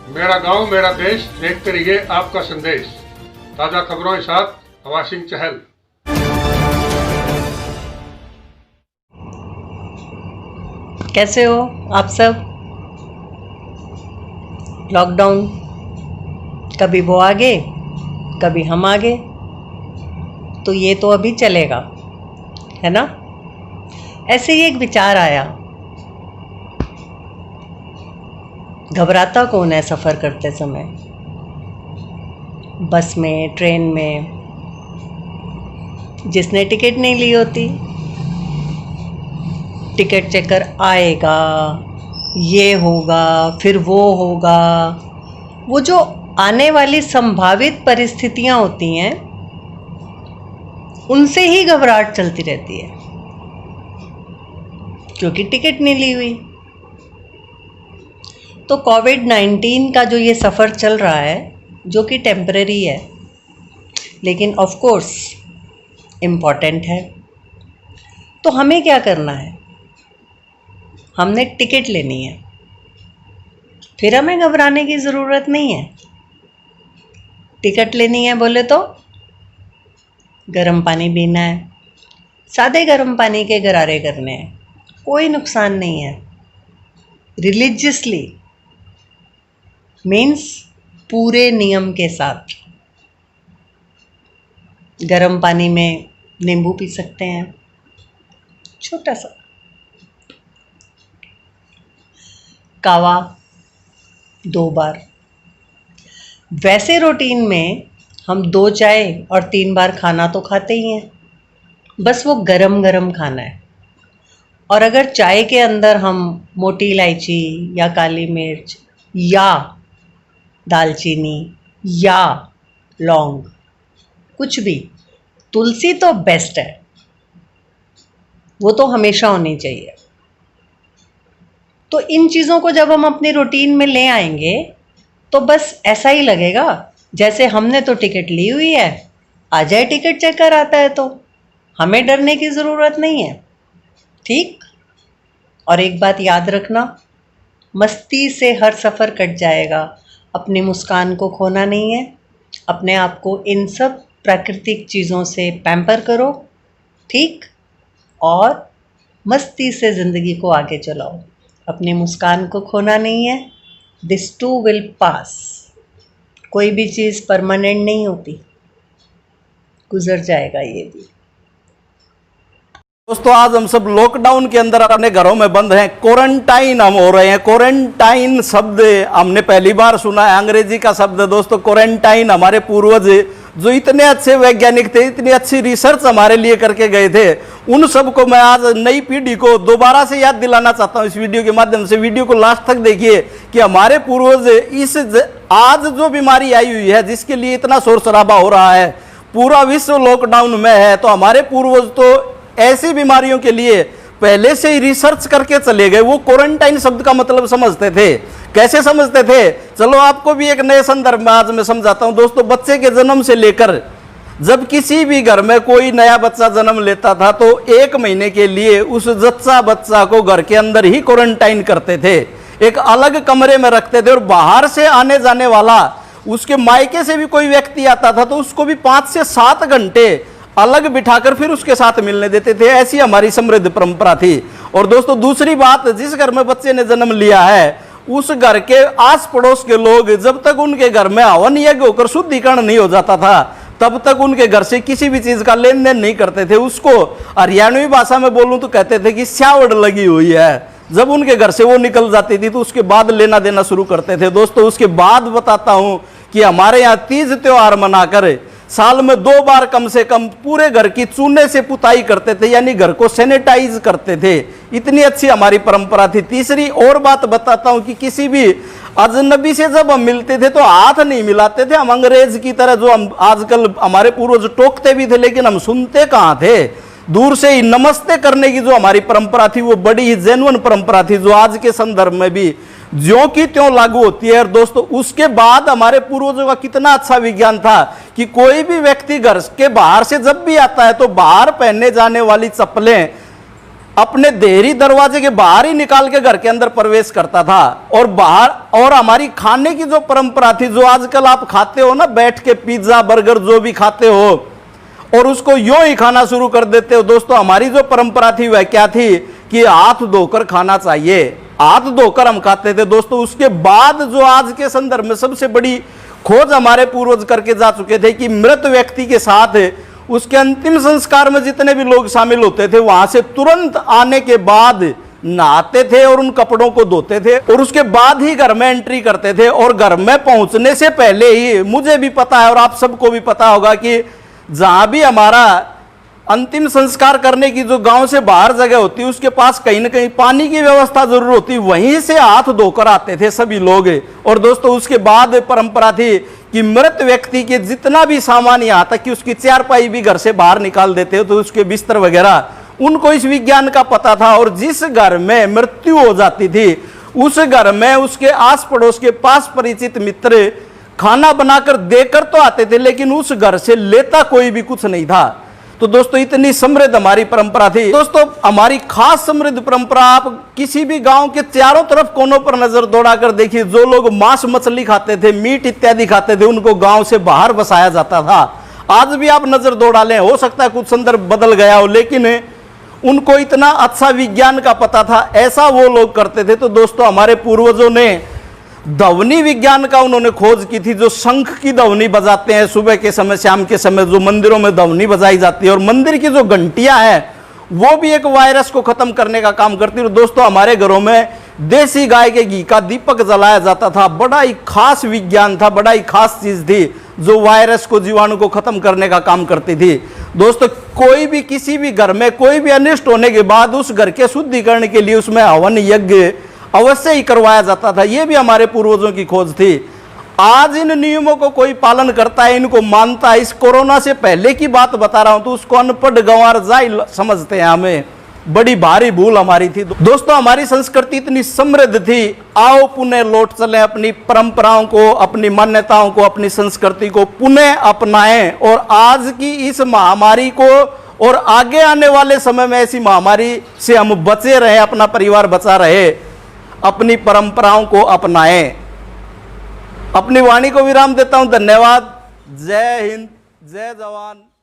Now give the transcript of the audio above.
मेरा गांव मेरा देश देखते रहिए आपका संदेश। ताज़ा खबरों के साथ हवा सिंह चहल। कैसे हो आप सब? लॉकडाउन, कभी वो आगे कभी हम आगे, तो ये तो अभी चलेगा, है ना? ऐसे ही एक विचार आया, घबराता कौन है सफ़र करते समय? बस में, ट्रेन में, जिसने टिकट नहीं ली होती, टिकट चेकर आएगा, ये होगा, फिर वो होगा। वो जो आने वाली संभावित परिस्थितियां होती हैं, उनसे ही घबराहट चलती रहती है, क्योंकि टिकट नहीं ली हुई। तो कोविड-19 का जो ये सफ़र चल रहा है, जो कि टेम्पररी है, लेकिन ऑफ कोर्स इम्पॉर्टेंट है, तो हमें क्या करना है? हमने टिकट लेनी है, फिर हमें घबराने की ज़रूरत नहीं है। टिकट लेनी है बोले तो गर्म पानी पीना है, सादे गर्म पानी के गरारे करने हैं, कोई नुकसान नहीं है। रिलीजियसली मीन्स पूरे नियम के साथ गर्म पानी में नींबू पी सकते हैं, छोटा सा। कावा 2 बार। वैसे रूटीन में हम 2 चाय और 3 बार खाना तो खाते ही हैं, बस वो गरम गरम खाना है। और अगर चाय के अंदर हम मोटी इलायची या काली मिर्च या दालचीनी या लौंग, कुछ भी, तुलसी तो बेस्ट है, वो तो हमेशा होनी चाहिए। तो इन चीज़ों को जब हम अपनी रूटीन में ले आएंगे, तो बस ऐसा ही लगेगा जैसे हमने तो टिकट ली हुई है, आ जाए टिकट चेकर आता है, तो हमें डरने की ज़रूरत नहीं है। ठीक? और एक बात याद रखना, मस्ती से हर सफ़र कट जाएगा। अपनी मुस्कान को खोना नहीं है। अपने आप को इन सब प्राकृतिक चीज़ों से पैम्पर करो, ठीक? और मस्ती से ज़िंदगी को आगे चलाओ। अपनी मुस्कान को खोना नहीं है। This too will pass. कोई भी चीज़ परमानेंट नहीं होती, गुजर जाएगा ये भी। दोस्तों, आज हम सब लॉकडाउन के अंदर अपने घरों में बंद हैं, क्वारंटाइन हम हो रहे हैं। क्वारंटाइन शब्द हमने पहली बार सुना है, अंग्रेजी का शब्द है दोस्तों। क्वारंटाइन हमारे पूर्वज जो इतने अच्छे वैज्ञानिक थे, इतनी अच्छी रिसर्च हमारे लिए करके गए थे, उन सबको मैं आज नई पीढ़ी को दोबारा से याद दिलाना चाहता हूं इस वीडियो के माध्यम से। वीडियो को लास्ट तक देखिए कि हमारे पूर्वज इस आज जो बीमारी आई हुई है, जिसके लिए इतना शोर शराबा हो रहा है, पूरा विश्व लॉकडाउन में है, तो हमारे पूर्वज तो ऐसी बीमारियों के लिए पहले से ही रिसर्च करके चले गए। वो क्वारंटाइन शब्द का मतलब समझते थे। कैसे समझते थे? चलो आपको भी एक नए संदर्भ में आज मैं समझाता हूं। दोस्तों, बच्चे के जन्म से लेकर जब किसी भी घर में कोई नया बच्चा जन्म लेता था, तो 1 महीने के लिए उस जच्चा बच्चा को घर के अंदर ही क्वारंटाइन करते थे, एक अलग कमरे में रखते थे। और बाहर से आने जाने वाला, उसके मायके से भी कोई व्यक्ति आता था, तो उसको भी 5 से 7 घंटे अलग बिठाकर फिर उसके साथ मिलने देते थे। ऐसी हमारी समृद्ध परंपरा थी। और दोस्तों, दूसरी बात, जिस घर में बच्चे ने जन्म लिया है, उस घर के आस पड़ोस के लोग जब तक उनके घर में हवन यज्ञ होकर शुद्धिकरण नहीं हो जाता था, तब तक उनके घर से किसी भी चीज का लेन देन नहीं करते थे। उसको हरियाणवी भाषा में बोलूं तो कहते थे कि स्यावड़ लगी हुई है। जब उनके घर से वो निकल जाती थी, तो उसके बाद लेना देना शुरू करते थे। दोस्तों, उसके बाद बताता हूं कि हमारे यहाँ तीज त्योहार मनाकर साल में 2 बार कम से कम पूरे घर की चूने से पुताई करते थे, यानी घर को सैनिटाइज करते थे। इतनी अच्छी हमारी परंपरा थी। तीसरी और बात बताता हूं कि किसी भी अजनबी से जब हम मिलते थे, तो हाथ नहीं मिलाते थे हम अंग्रेज की तरह, जो हम आजकल हमारे पूर्वज टोकते भी थे, लेकिन हम सुनते कहां थे। दूर से ही नमस्ते करने की जो हमारी परंपरा थी, वो बड़ी ही जेन्युइन परंपरा थी, जो आज के संदर्भ में भी ज्यों की त्यों लागू होती है। और दोस्तों, उसके बाद हमारे पूर्वजों का कितना अच्छा विज्ञान था कि कोई भी व्यक्ति घर के बाहर से जब भी आता है, तो बाहर पहनने जाने वाली चप्पलें अपने देहरी दरवाजे के बाहर ही निकाल के घर के अंदर प्रवेश करता था। और बाहर, और हमारी खाने की जो परंपरा थी, जो आजकल आप खाते हो ना, बैठ के पिज्जा बर्गर जो भी खाते हो और उसको यूं ही खाना शुरू कर देते हो। दोस्तों हमारी जो परंपरा थी वह क्या थी कि हाथ धोकर खाना चाहिए, हाथ धोकर हम खाते थे। दोस्तों उसके बाद जो आज के संदर्भ में सबसे बड़ी खोज हमारे पूर्वज करके जा चुके थे कि मृत व्यक्ति के साथ उसके अंतिम संस्कार में जितने भी लोग शामिल होते थे वहां से तुरंत आने के बाद नहाते थे और उन कपड़ों को धोते थे और उसके बाद ही घर में एंट्री करते थे। और घर में पहुंचने से पहले ही मुझे भी पता है और आप सबको भी पता होगा कि जहां भी हमारा अंतिम संस्कार करने की जो गांव से बाहर जगह होती है उसके पास कहीं ना कहीं पानी की व्यवस्था जरूर होती, वहीं से हाथ धोकर आते थे सभी लोग। और दोस्तों उसके बाद परंपरा थी कि मृत व्यक्ति के जितना भी सामान, यहां तक कि उसकी चारपाई भी घर से बाहर निकाल देते हो, तो उसके बिस्तर वगैरह, उनको इस विज्ञान का पता था। और जिस घर में मृत्यु हो जाती थी उस घर में उसके आस पड़ोस के पास परिचित मित्र खाना बनाकर देकर तो आते थे, लेकिन उस घर से लेता कोई भी कुछ नहीं था। तो दोस्तों इतनी समृद्ध हमारी परंपरा थी। दोस्तों हमारी खास समृद्ध परंपरा, आप किसी भी गांव के चारों तरफ कोनों पर नजर दौड़ाकर देखिए, जो लोग मांस मछली खाते थे, मीट इत्यादि खाते थे, उनको गांव से बाहर बसाया जाता था। आज भी आप नजर दौड़ा लें, हो सकता है कुछ संदर्भ बदल गया हो, लेकिन उनको इतना अच्छा विज्ञान का पता था, ऐसा वो लोग करते थे। तो दोस्तों हमारे पूर्वजों ने ध्वनि विज्ञान का उन्होंने खोज की थी। जो शंख की ध्वनि बजाते हैं सुबह के समय, शाम के समय जो मंदिरों में ध्वनि बजाई जाती है, और मंदिर की जो घंटियां हैं वो भी एक वायरस को खत्म करने का काम करती है। दोस्तों हमारे घरों में देसी गाय के घी का दीपक जलाया जाता था। बड़ा ही खास विज्ञान था, बड़ा ही खास चीज थी जो वायरस को, जीवाणु को खत्म करने का काम करती थी। दोस्तों कोई भी, किसी भी घर में कोई भी अनिष्ट होने के बाद उस घर के शुद्धिकरण के लिए उसमें हवन यज्ञ अवश्य ही करवाया जाता था। यह भी हमारे पूर्वजों की खोज थी। आज इन नियमों को कोई पालन करता है, इनको मानता है। इस कोरोना से पहले की बात बता रहा हूं, तो उसको अनपढ़ गंवार जाहिल समझते हैं। हमें बड़ी भारी भूल हमारी थी। दोस्तों हमारी संस्कृति इतनी समृद्ध थी, आओ पुनः लौट चलें, अपनी परंपराओं को, अपनी मान्यताओं को, अपनी संस्कृति को पुनः अपनाएं और आज की इस महामारी को और आगे आने वाले समय में ऐसी महामारी से हम बचे रहे, अपना परिवार बचा रहे, अपनी परंपराओं को अपनाएं। अपनी वाणी को विराम देता हूं। धन्यवाद। जय हिंद, जय जवान।